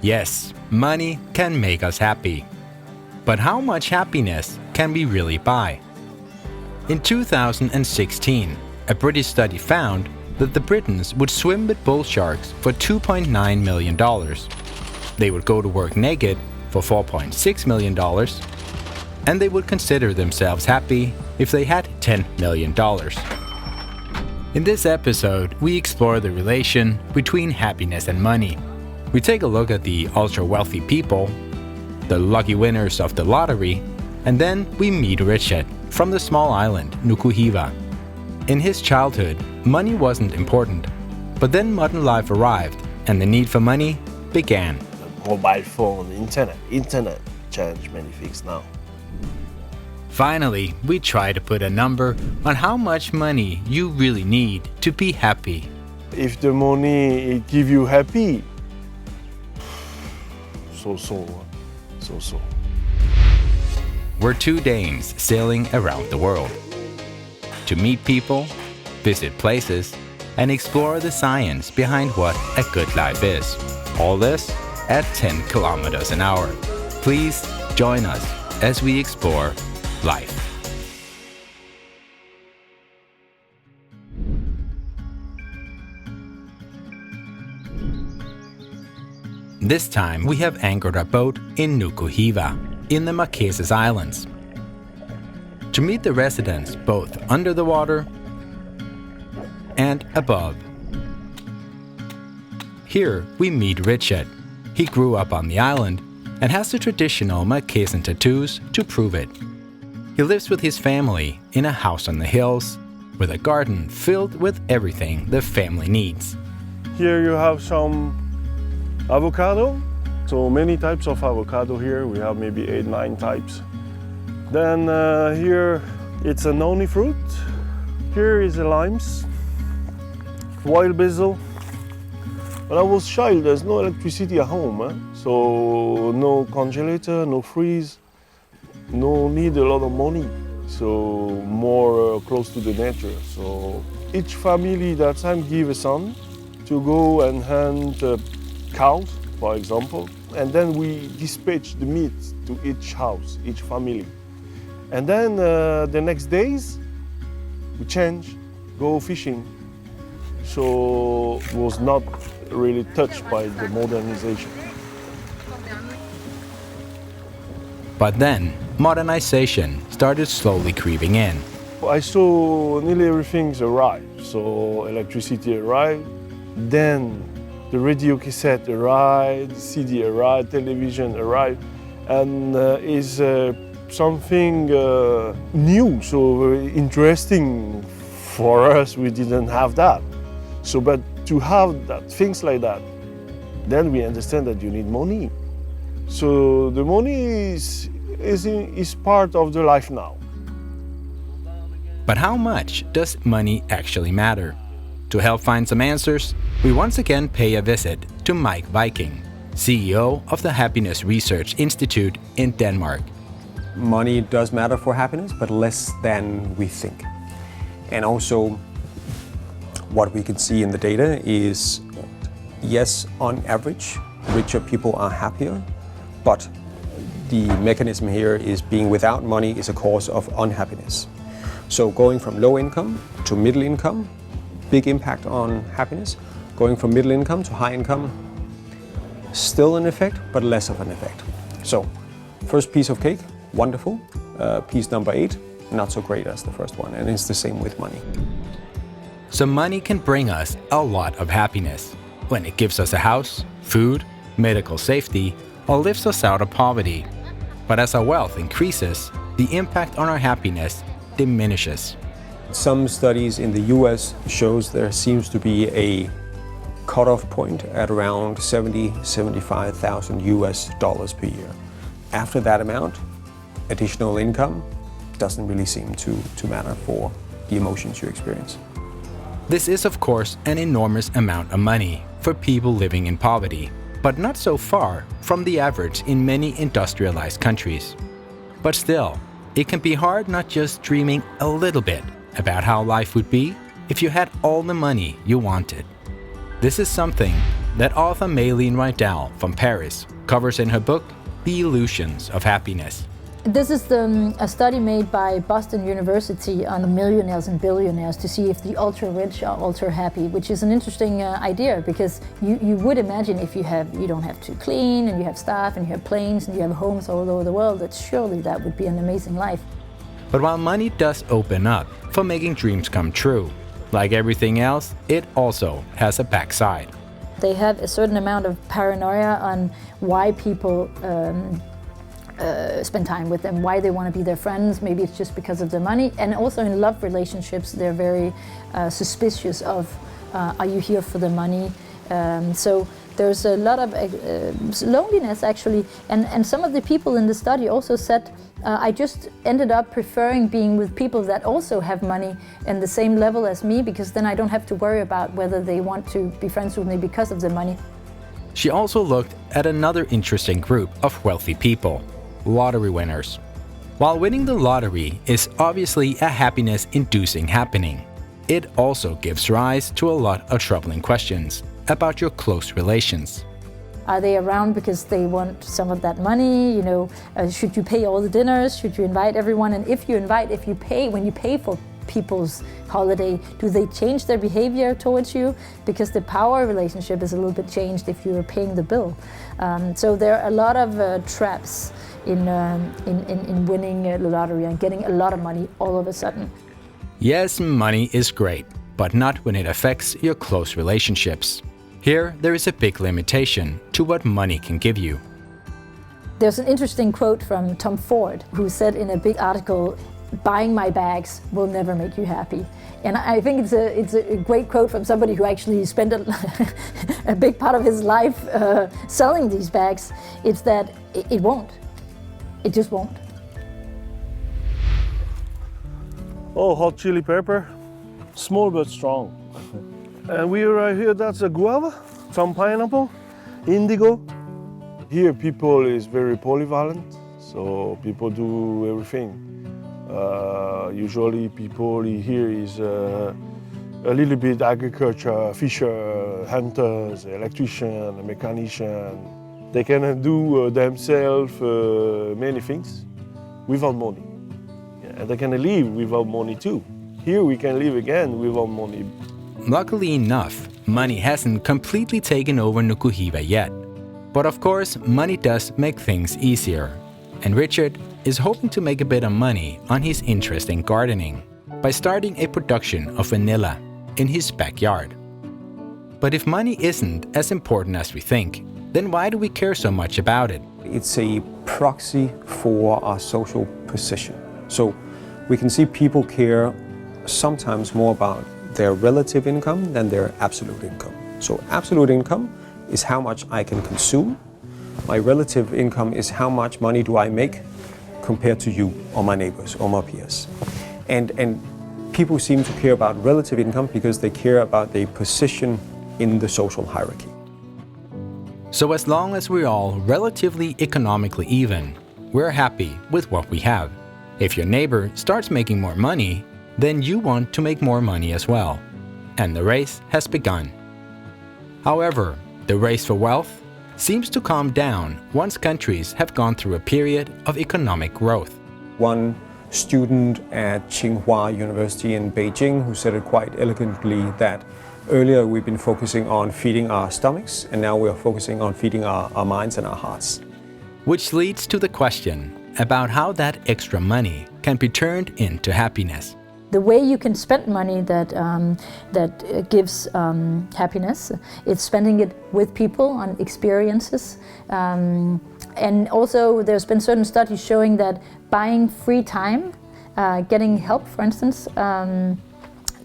Yes, money can make us happy. But how much happiness can we really buy? In 2016, a British study found that the Britons would swim with bull sharks for $2.9 million. They would go to work naked for $4.6 million, and they would consider themselves happy if they had $10 million. In this episode, we explore the relation between happiness and money. We take a look at the ultra-wealthy people, the lucky winners of the lottery, and then we meet Richard from the small island Nuku Hiva. In his childhood, money wasn't important, but then modern life arrived and the need for money began. Mobile phone, internet change many things now. Finally, we try to put a number on how much money you really need to be happy. If the money it give you happy, so. We're two Danes sailing around the world to meet people, visit places, and explore the science behind what a good life is. All this at 10 kilometers an hour. Please join us as we explore life. This time we have anchored our boat in Nuku Hiva, in the Marquesas Islands, to meet the residents both under the water and above. Here we meet Richard. He grew up on the island and has the traditional Marquesan tattoos to prove it. He lives with his family in a house on the hills with a garden filled with everything the family needs. Here you have some avocado. So many types of avocado here. We have maybe 8-9 types. Then here it's a noni fruit. Here is the limes, wild basil. When I was child, there's no electricity at home, so no congelator, no freeze, no need a lot of money. So more close to the nature. So each family that time give a son to go and hunt cows, for example, and then we dispatch the meat to each house, each family. And then the next days, we change, go fishing. So it was not really touched by the modernization. But then, modernization started slowly creeping in. I saw nearly everything's arrived. So electricity arrived, then the radio cassette arrived, CD arrived, television arrived, and is something new, so very interesting for us. We didn't have that. So, but to have that, things like that, then we understand that you need money. So the money is part of the life now. But how much does money actually matter? To help find some answers, we once again pay a visit to Meik Wiking, CEO of the Happiness Research Institute in Denmark. Money does matter for happiness, but less than we think. And also, what we can see in the data is, yes, on average, richer people are happier, but the mechanism here is being without money is a cause of unhappiness. So going from low income to middle income, big impact on happiness. Going from middle income to high income, still an effect, but less of an effect. So, first piece of cake, wonderful. Piece number 8, not so great as the first one, and it's the same with money. So money can bring us a lot of happiness when it gives us a house, food, medical safety, or lifts us out of poverty. But as our wealth increases, the impact on our happiness diminishes. Some studies in the US shows there seems to be a cutoff point at around $75,000 US per year. After that amount, additional income doesn't really seem to matter for the emotions you experience. This is, of course, an enormous amount of money for people living in poverty, but not so far from the average in many industrialized countries. But still, it can be hard not just dreaming a little bit about how life would be if you had all the money you wanted. This is something that author Mayleen Rydell from Paris covers in her book, The Illusions of Happiness. This is a study made by Boston University on the millionaires and billionaires to see if the ultra-rich are ultra-happy, which is an interesting idea, because you would imagine if you don't have to clean, and you have staff, and you have planes, and you have homes all over the world, that surely that would be an amazing life. But while money does open up for making dreams come true, like everything else, it also has a backside. They have a certain amount of paranoia on why people spend time with them, why they want to be their friends. Maybe it's just because of their money. And also in love relationships, they're very suspicious of, are you here for the money? So there's a lot of loneliness, actually. And some of the people in the study also said, I just ended up preferring being with people that also have money and the same level as me, because then I don't have to worry about whether they want to be friends with me because of the money. She also looked at another interesting group of wealthy people, lottery winners. While winning the lottery is obviously a happiness-inducing happening, it also gives rise to a lot of troubling questions about your close relations. Are they around because they want some of that money? Should you pay all the dinners? Should you invite everyone? And if you pay, when you pay for people's holiday, do they change their behavior towards you? Because the power relationship is a little bit changed if you're paying the bill. So there are a lot of traps in winning the lottery and getting a lot of money all of a sudden. Yes, money is great, but not when it affects your close relationships. Here, there is a big limitation to what money can give you. There's an interesting quote from Tom Ford, who said in a big article, "Buying my bags will never make you happy." And I think it's a great quote from somebody who actually spent a big part of his life selling these bags. It's that it won't. It just won't. Oh, hot chili pepper, small but strong. And we are right here, that's a guava, some pineapple, indigo. Here people is very polyvalent, so people do everything. Usually people here is a little bit agriculture, fisher, hunters, electrician, mechanician. They can do themselves many things without money. And they can live without money too. Here we can live again without money. Luckily enough, money hasn't completely taken over Nuku Hiva yet. But of course, money does make things easier. And Richard is hoping to make a bit of money on his interest in gardening by starting a production of vanilla in his backyard. But if money isn't as important as we think, then why do we care so much about it? It's a proxy for our social position. So we can see people care sometimes more about their relative income than their absolute income. So absolute income is how much I can consume. My relative income is how much money do I make compared to you or my neighbors or my peers. And people seem to care about relative income because they care about their position in the social hierarchy. So as long as we're all relatively economically even, we're happy with what we have. If your neighbor starts making more money, then you want to make more money as well. And the race has begun. However, the race for wealth seems to calm down once countries have gone through a period of economic growth. One student at Tsinghua University in Beijing who said it quite elegantly that earlier we've been focusing on feeding our stomachs and now we're focusing on feeding our minds and our hearts. Which leads to the question about how that extra money can be turned into happiness. The way you can spend money that gives happiness, it's spending it with people on experiences. And also there's been certain studies showing that buying free time, getting help, for instance,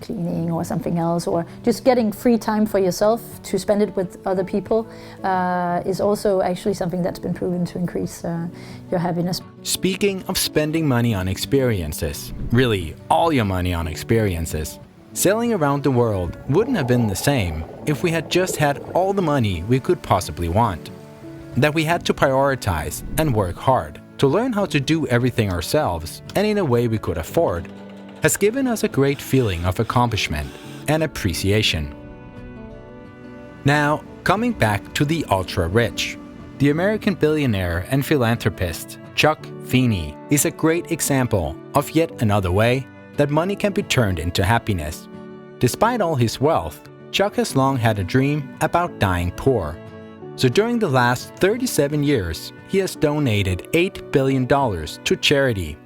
cleaning or something else, or just getting free time for yourself to spend it with other people is also actually something that's been proven to increase your happiness. Speaking of spending money on experiences, really all your money on experiences, sailing around the world wouldn't have been the same if we had just had all the money we could possibly want. That we had to prioritize and work hard to learn how to do everything ourselves and in a way we could afford has given us a great feeling of accomplishment and appreciation. Now, Coming back to the ultra-rich, the American billionaire and philanthropist Chuck Feeney is a great example of yet another way that money can be turned into happiness. Despite all his wealth, Chuck has long had a dream about dying poor. So during the last 37 years, he has donated $8 billion to charity.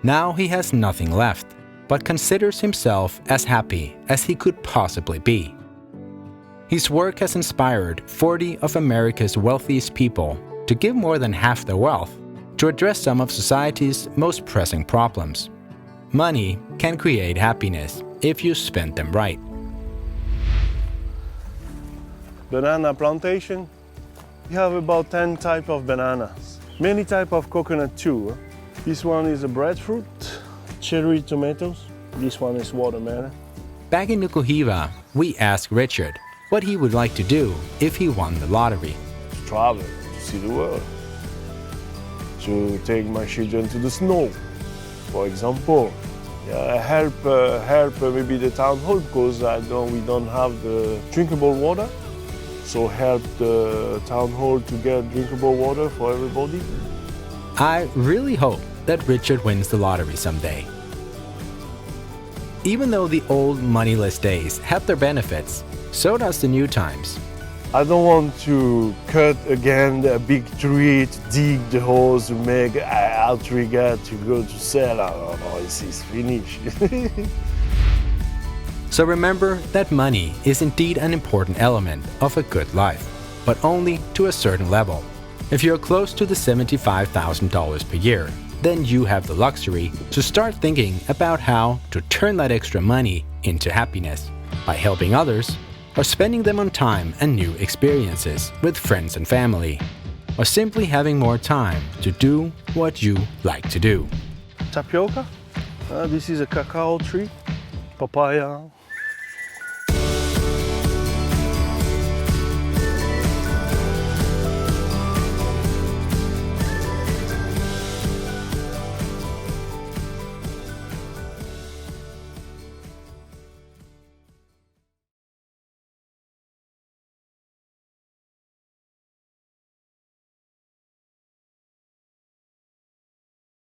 Now he has nothing left, but considers himself as happy as he could possibly be. His work has inspired 40 of America's wealthiest people to give more than half their wealth to address some of society's most pressing problems. Money can create happiness if you spend them right. Banana plantation. We have about 10 types of bananas. Many types of coconut too. This one is a breadfruit, cherry tomatoes. This one is watermelon. Back in Nuku Hiva, we asked Richard what he would like to do if he won the lottery. To travel, to see the world. To take my children to the snow, for example. Help maybe the town hall because we don't have the drinkable water. So help the town hall to get drinkable water for everybody. I really hope that Richard wins the lottery someday. Even though the old moneyless days have their benefits, so does the new times. I don't want to cut again a big tree, to dig the holes, to make an outrigger to go to sell. No, it's finished. So remember that money is indeed an important element of a good life, but only to a certain level. If you're close to the $75,000 per year, then you have the luxury to start thinking about how to turn that extra money into happiness by helping others, or spending them on time and new experiences with friends and family, or simply having more time to do what you like to do. Tapioca. This is a cacao tree. Papaya.